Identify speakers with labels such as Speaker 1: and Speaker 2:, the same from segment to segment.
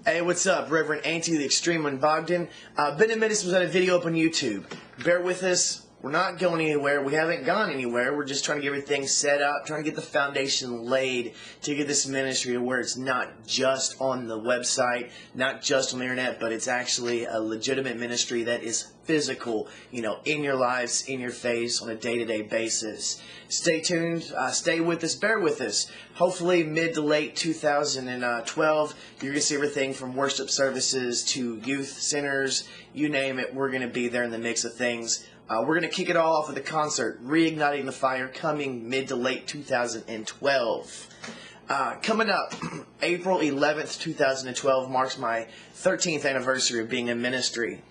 Speaker 1: Hey, what's up? Reverend Antony, the Xtreme in Bogdan. Been in Ministries had a video up on YouTube. Bear with us. We're not going anywhere. We haven't gone anywhere. We're just trying to get everything set up, trying to get the foundation laid to get this ministry to where it's not just on the website, not just on the internet, but it's actually a legitimate ministry that is physical, in your lives, in your face, on a day-to-day basis. Stay tuned. Stay with us. Bear with us. Hopefully, mid to late 2012, you're going to see everything from worship services to youth centers, you name it. We're going to be there in the mix of things. We're going to kick it all off with a concert, Reigniting the Fire, coming mid to late 2012. Coming up, April 11th, 2012 marks my 13th anniversary of being in ministry.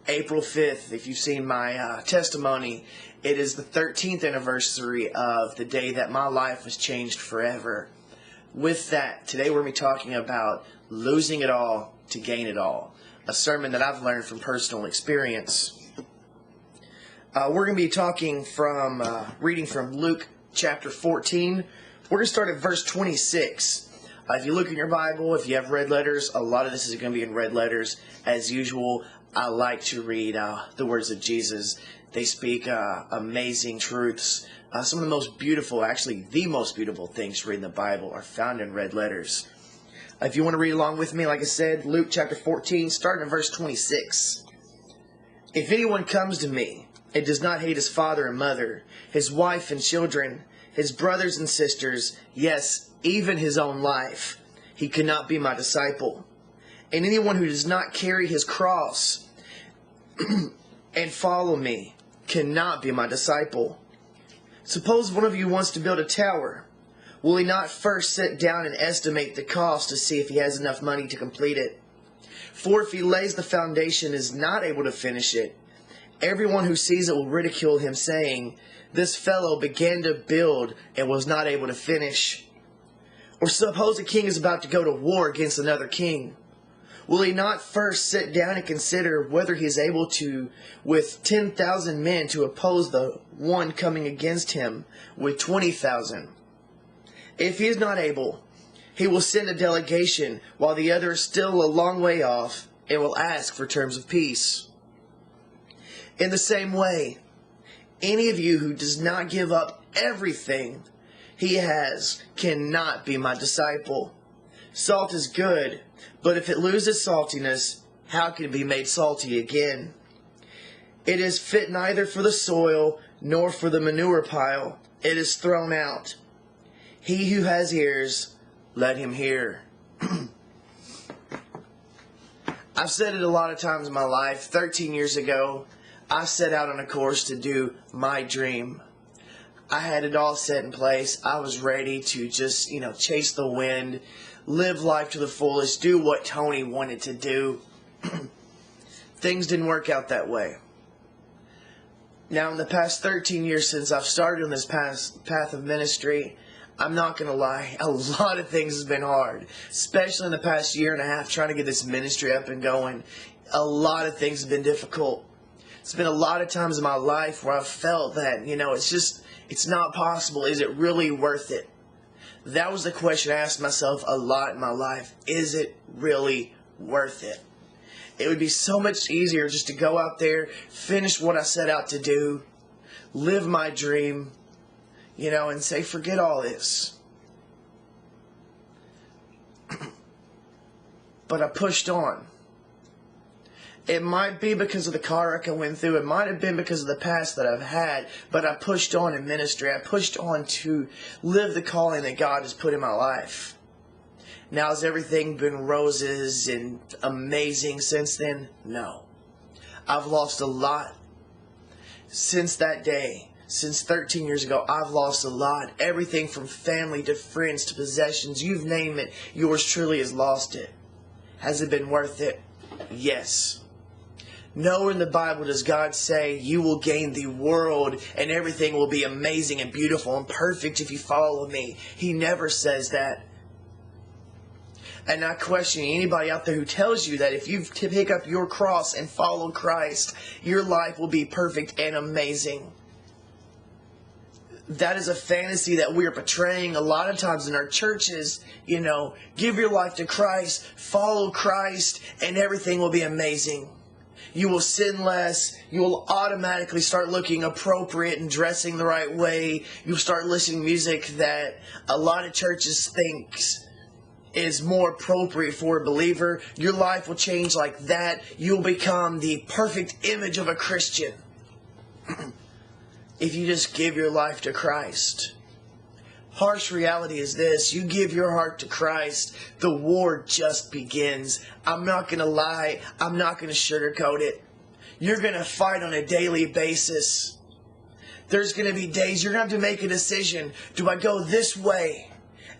Speaker 1: April 5th, if you've seen my testimony, it is the 13th anniversary of the day that my life was changed forever. With that, today we're going to be talking about losing it all to gain it all, a sermon that I've learned from personal experience. We're going to be talking from, reading from Luke chapter 14. We're going to start at verse 26. If you look in your Bible, if you have red letters, a lot of this is going to be in red letters. As usual, I like to read the words of Jesus. They speak amazing truths. Some of the most beautiful, actually the most beautiful things to read in the Bible are found in red letters. If you want to read along with me, like I said, Luke chapter 14, starting in verse 26. If anyone comes to me and does not hate his father and mother, his wife and children, his brothers and sisters, yes, even his own life, he cannot be my disciple. And anyone who does not carry his cross and follow me cannot be my disciple. Suppose one of you wants to build a tower. Will he not first sit down and estimate the cost to see if he has enough money to complete it? For if he lays the foundation and is not able to finish it, everyone who sees it will ridicule him, saying, "This fellow began to build and was not able to finish." Or suppose a king is about to go to war against another king. Will he not first sit down and consider whether he is able to, with 10,000 men, to oppose the one coming against him with 20,000? If he is not able, he will send a delegation while the other is still a long way off and will ask for terms of peace. In the same way, any of you who does not give up everything he has cannot be my disciple. Salt is good, but if it loses saltiness, how can it be made salty again? It is fit neither for the soil nor for the manure pile. It is thrown out. He who has ears, let him hear. I've said it a lot of times in my life. 13 years ago, I set out on a course to do my dream. I had it all set in place. I was ready to just, chase the wind, live life to the fullest, do what Tony wanted to do. Things didn't work out that way. Now, in the past 13 years since I've started on this path of ministry, I'm not going to lie, a lot of things has been hard, especially in the past year and a half trying to get this ministry up and going. A lot of things have been difficult. It's been a lot of times in my life where I've felt that, it's not possible. Is it really worth it? That was the question I asked myself a lot in my life. Is it really worth it? It would be so much easier just to go out there, finish what I set out to do, live my dream, and say, forget all this. But I pushed on. It might be because of the car wreck I went through. It might have been because of the past that I've had. But I pushed on in ministry. I pushed on to live the calling that God has put in my life. Now, has everything been roses and amazing since then? No. I've lost a lot. Since that day, since 13 years ago, I've lost a lot. Everything from family to friends to possessions. You name it. Yours truly has lost it. Has it been worth it? Yes. Nowhere in the Bible does God say you will gain the world and everything will be amazing and beautiful and perfect if you follow me. He never says that. And not questioning anybody out there who tells you that if you pick up your cross and follow Christ, your life will be perfect and amazing. that is a fantasy that we are portraying a lot of times in our churches. Give your life to Christ, follow Christ, and everything will be amazing. You will sin less. You will automatically start looking appropriate and dressing the right way. You'll start listening to music that a lot of churches thinks is more appropriate for a believer. Your life will change like that. You'll become the perfect image of a Christian if you just give your life to Christ. Harsh reality is this: you give your heart to Christ, the war just begins. I'm not going to lie. I'm not going to sugarcoat it. You're going to fight on a daily basis. There's going to be days you're going to have to make a decision. Do I go this way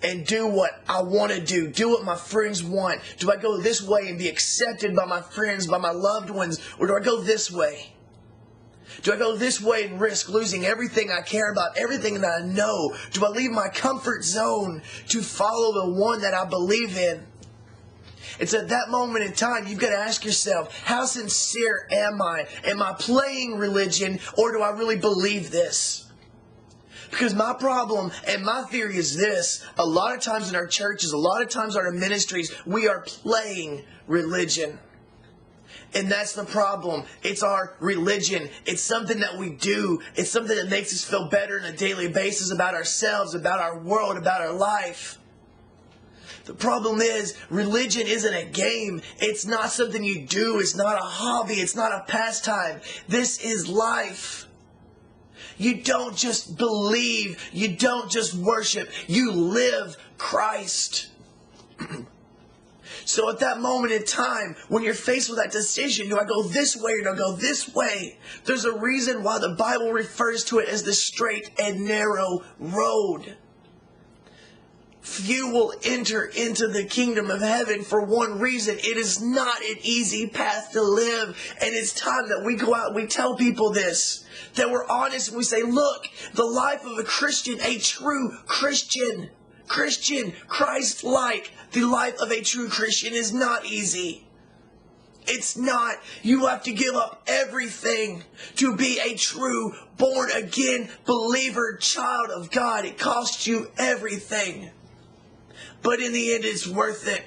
Speaker 1: and do what I want to do what my friends want? Do I go this way and be accepted by my friends, by my loved ones? Or do I go this way? Do I go this way and risk losing everything I care about, everything that I know? Do I leave my comfort zone to follow the one that I believe in? It's at that moment in time you've got to ask yourself, how sincere am I? Am I playing religion, or do I really believe this? Because my problem and my theory is this: a lot of times in our churches, a lot of times in our ministries, we are playing religion. And that's the problem. It's our religion. It's something that we do. It's something that makes us feel better on a daily basis about ourselves, about our world, about our life. The problem is, religion isn't a game. It's not something you do. It's not a hobby. It's not a pastime. This is life. You don't just believe. You don't just worship. You live Christ. So at that moment in time, when you're faced with that decision, do I go this way or do I go this way? There's a reason why the Bible refers to it as the straight and narrow road. Few will enter into the kingdom of heaven for one reason: it is not an easy path to live. And it's time that we go out and we tell people this, that we're honest and we say, look, the life of a Christian, a true Christian, Christ-like, the life of a true Christian is not easy. It's not. You have to give up everything to be a true, born-again believer, child of God. It costs you everything. But in the end, it's worth it.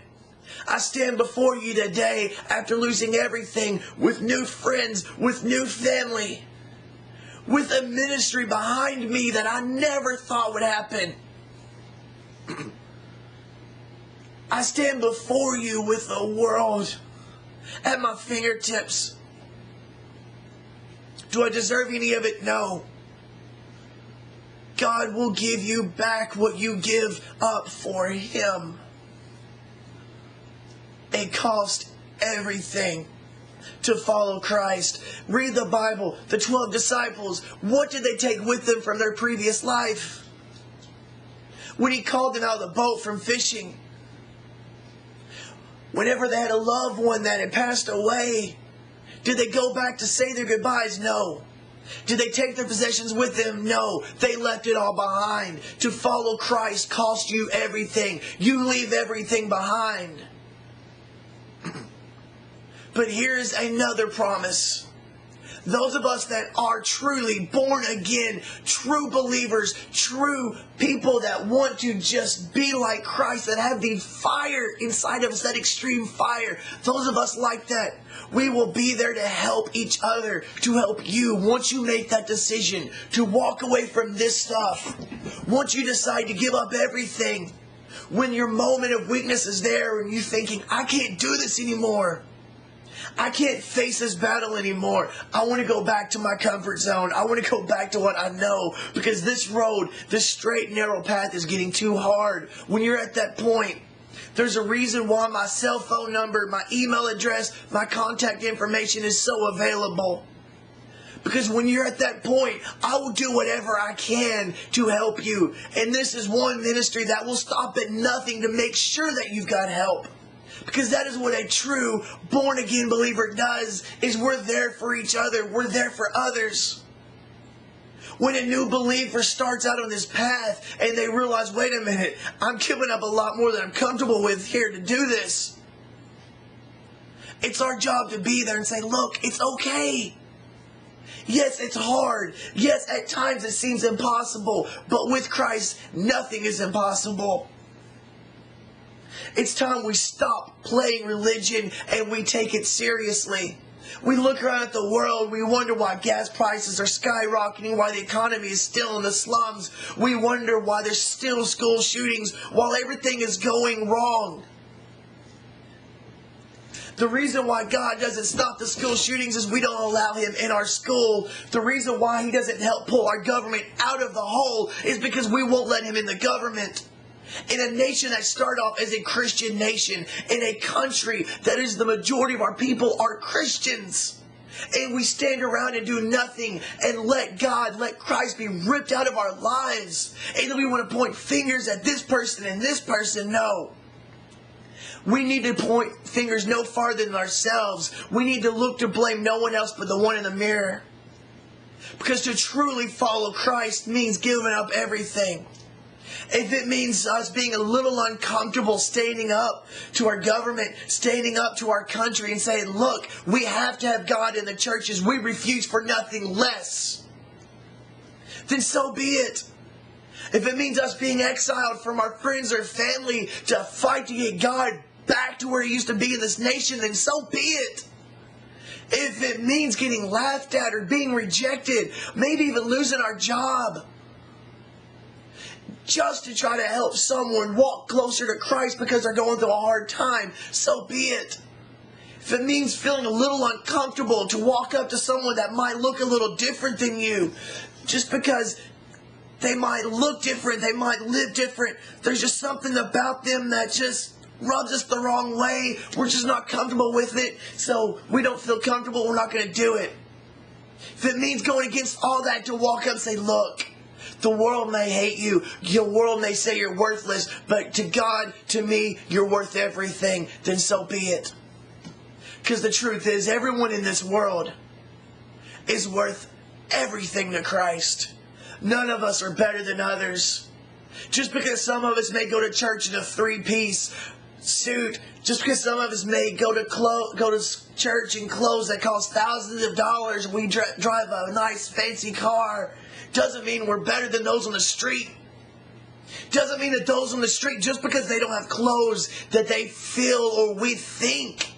Speaker 1: I stand before you today after losing everything, with new friends, with new family, with a ministry behind me that I never thought would happen. I stand before you with the world at my fingertips. Do I deserve any of it? No. God will give you back what you give up for Him. It cost everything to follow Christ. Read the Bible. The 12 disciples, what did they take with them from their previous life? When He called them out of the boat from fishing, whenever they had a loved one that had passed away, did they go back to say their goodbyes? No. Did they take their possessions with them? No. They left it all behind. To follow Christ cost you everything. You leave everything behind. But here's another promise. Those of us that are truly born again, true believers, true people that want to just be like Christ, that have the fire inside of us, that extreme fire, those of us like that, we will be there to help each other, to help you. Once you make that decision to walk away from this stuff, once you decide to give up everything, when your moment of weakness is there and you're thinking, I can't do this anymore, I can't face this battle anymore, I want to go back to my comfort zone. I want to go back to what I know, because this road, this straight narrow path is getting too hard. When you're at that point, there's a reason why my cell phone number, my email address, my contact information is so available. Because when you're at that point, I will do whatever I can to help you. And this is one ministry that will stop at nothing to make sure that you've got help. Because that is what a true born-again believer does, is we're there for each other. We're there for others. When a new believer starts out on this path and they realize, wait a minute, I'm giving up a lot more than I'm comfortable with here to do this. It's our job to be there and say, look, it's okay. Yes, it's hard. Yes, at times it seems impossible. But with Christ, nothing is impossible. It's time we stop playing religion and we take it seriously. We look around at the world, we wonder why gas prices are skyrocketing, why the economy is still in the slums. We wonder why there's still school shootings while everything is going wrong. The reason why God doesn't stop the school shootings is we don't allow Him in our school. The reason why He doesn't help pull our government out of the hole is because we won't let Him in the government. In a nation that started off as a Christian nation, in a country that is the majority of our people are Christians, and we stand around and do nothing and let Christ be ripped out of our lives, and then we want to point fingers at this person and this person. No. We need to point fingers no farther than ourselves. We need to look to blame no one else but the one in the mirror. Because to truly follow Christ means giving up everything. If it means us being a little uncomfortable standing up to our government, standing up to our country and saying, look, we have to have God in the churches. We refuse for nothing less. Then so be it. If it means us being exiled from our friends or family to fight to get God back to where He used to be in this nation, then so be it. If it means getting laughed at or being rejected, maybe even losing our job, just to try to help someone walk closer to Christ because they're going through a hard time, so be it. If it means feeling a little uncomfortable to walk up to someone that might look a little different than you, just because they might look different, they might live different, there's just something about them that just rubs us the wrong way, we're just not comfortable with it, so we don't feel comfortable, we're not going to do it. If it means going against all that to walk up and say, look, the world may hate you. Your world may say you're worthless. But to God, to me, you're worth everything. Then so be it. Because the truth is, everyone in this world is worth everything to Christ. None of us are better than others. Just because some of us may go to church in a three-piece suit, just because some of us may go to church in clothes that cost thousands of dollars, we drive a nice fancy car, doesn't mean we're better than those on the street. Doesn't mean that those on the street, just because they don't have clothes that they feel or we think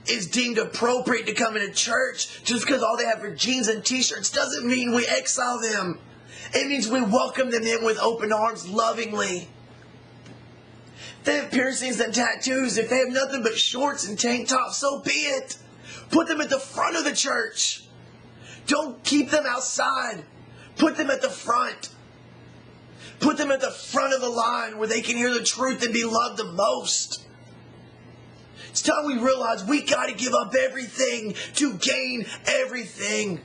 Speaker 1: is deemed appropriate to come into church, just because all they have are jeans and t-shirts, doesn't mean we exile them. It means we welcome them in with open arms lovingly. If they have piercings and tattoos, if they have nothing but shorts and tank tops, so be it. Put them at the front of the church. Don't keep them outside. Put them at the front. Put them at the front of the line where they can hear the truth and be loved the most. It's time we realize we got to give up everything to gain everything.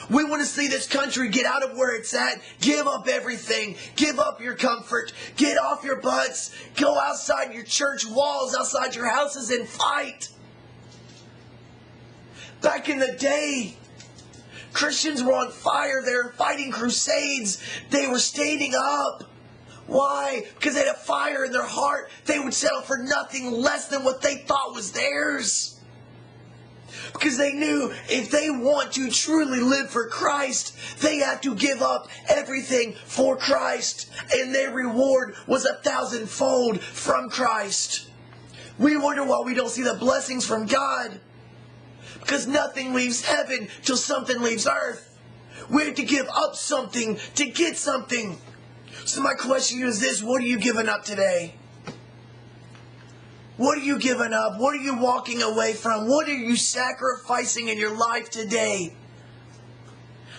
Speaker 1: We want to see this country get out of where it's at. Give up everything. Give up your comfort. Get off your butts. Go outside your church walls, outside your houses, and fight. Back in the day, Christians were on fire. They were fighting crusades. They were standing up. Why? Because they had a fire in their heart. They would settle for nothing less than what they thought was theirs. Because they knew if they want to truly live for Christ, they have to give up everything for Christ. And their reward was 1,000-fold from Christ. We wonder why we don't see the blessings from God. Because nothing leaves heaven till something leaves earth. We have to give up something to get something. So my question to you is this: what are you giving up today? What are you giving up? What are you walking away from? What are you sacrificing in your life today?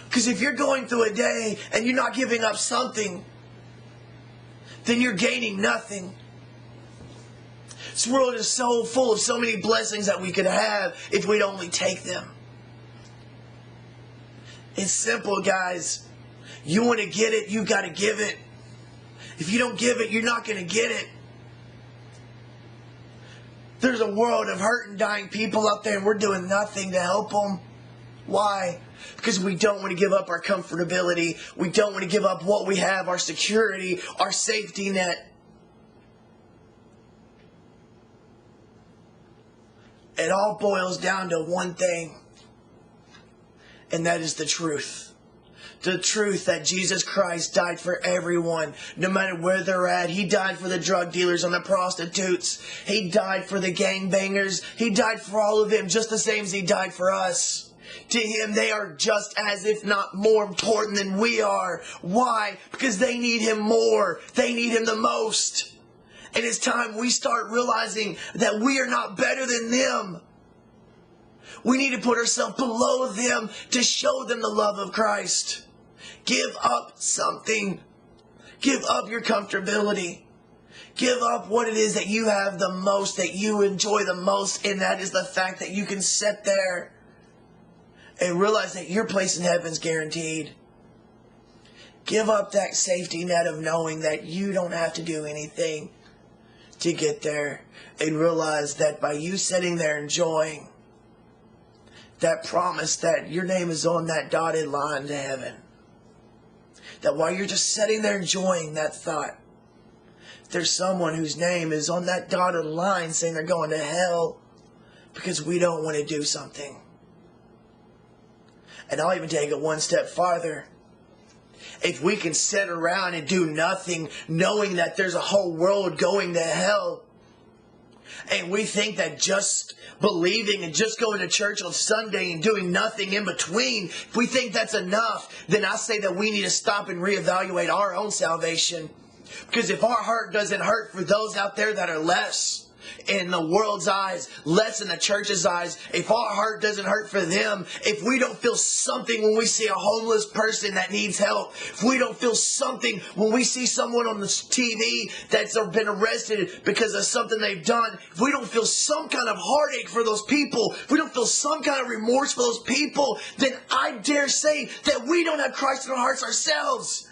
Speaker 1: Because if you're going through a day and you're not giving up something, then you're gaining nothing. This world is so full of so many blessings that we could have if we'd only take them. It's simple, guys. You want to get it, you got to give it. If you don't give it, you're not going to get it. There's a world of hurt and dying people out there, and we're doing nothing to help them. Why? Because we don't want to give up our comfortability. We don't want to give up what we have, our security, our safety net. It all boils down to one thing. And that is the truth. The truth that Jesus Christ died for everyone, no matter where they're at. He died for the drug dealers and the prostitutes. He died for the gangbangers. He died for all of them just the same as He died for us. To Him, they are just as, if not more important than we are. Why? Because they need Him more. They need Him the most. And it's time we start realizing that we are not better than them. We need to put ourselves below them to show them the love of Christ. Give up something. Give up your comfortability. Give up what it is that you have the most, that you enjoy the most, and that is the fact that you can sit there and realize that your place in heaven is guaranteed. Give up that safety net of knowing that you don't have to do anything to get there, and realize that by you sitting there enjoying that promise that your name is on that dotted line to heaven, that while you're just sitting there enjoying that thought, there's someone whose name is on that dotted line saying they're going to hell because we don't want to do something. And I'll even take it one step farther. If we can sit around and do nothing, knowing that there's a whole world going to hell, and we think that just believing and just going to church on Sunday and doing nothing in between, if we think that's enough, then I say that we need to stop and reevaluate our own salvation. Because if our heart doesn't hurt for those out there that are less in the world's eyes, less in the church's eyes, if our heart doesn't hurt for them, if we don't feel something when we see a homeless person that needs help, if we don't feel something when we see someone on the TV that's been arrested because of something they've done, if we don't feel some kind of heartache for those people, if we don't feel some kind of remorse for those people, then I dare say that we don't have Christ in our hearts ourselves.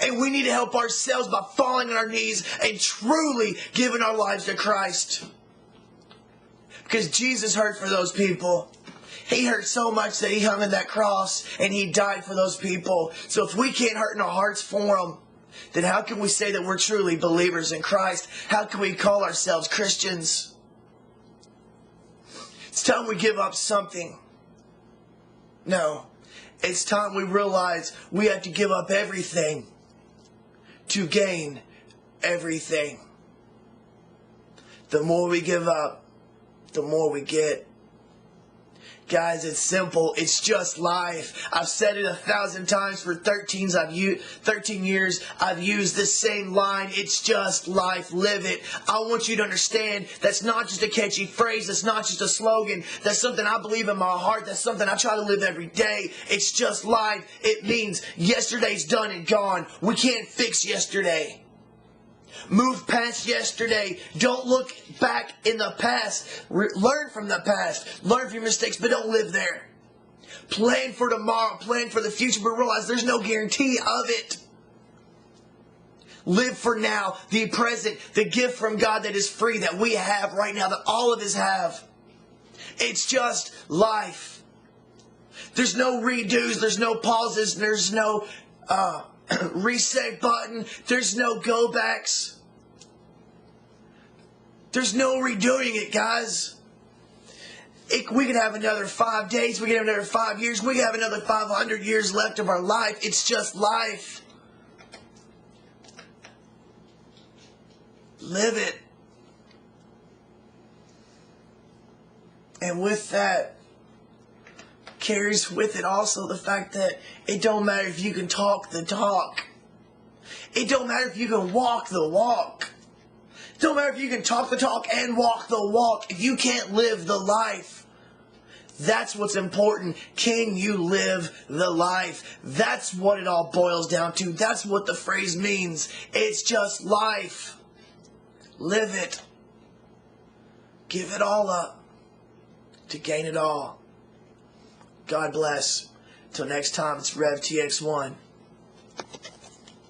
Speaker 1: And we need to help ourselves by falling on our knees and truly giving our lives to Christ. Because Jesus hurt for those people. He hurt so much that He hung on that cross and He died for those people. So if we can't hurt in our hearts for them, then how can we say that we're truly believers in Christ? How can we call ourselves Christians? It's time we give up something. No. It's time we realize we have to give up everything to gain everything. The more we give up, the more we get. Guys, it's simple. It's just life. I've said it 1,000 times for 13 years. I've used this same line. It's just life. Live it. I want you to understand that's not just a catchy phrase. That's not just a slogan. That's something I believe in my heart. That's something I try to live every day. It's just life. It means yesterday's done and gone. We can't fix yesterday. Move past yesterday. Don't look back in the past. Learn from the past. Learn from your mistakes, but don't live there. Plan for tomorrow. Plan for the future, but realize there's no guarantee of it. Live for now, the present, the gift from God that is free, that we have right now, that all of us have. It's just life. There's no redos. There's no pauses. There's no reset button. There's no go backs. There's no redoing it, guys. We could have another 5 days. We could have another 5 years. We could have another 500 years left of our life. It's just life. Live it. And with that, carries with it also the fact that it don't matter if you can talk the talk. It don't matter if you can walk the walk. It don't matter if you can talk the talk and walk the walk. If you can't live the life, that's what's important. Can you live the life? That's what it all boils down to. That's what the phrase means. It's just life. Live it. Give it all up to gain it all. God bless. Till next time, it's Rev TX1.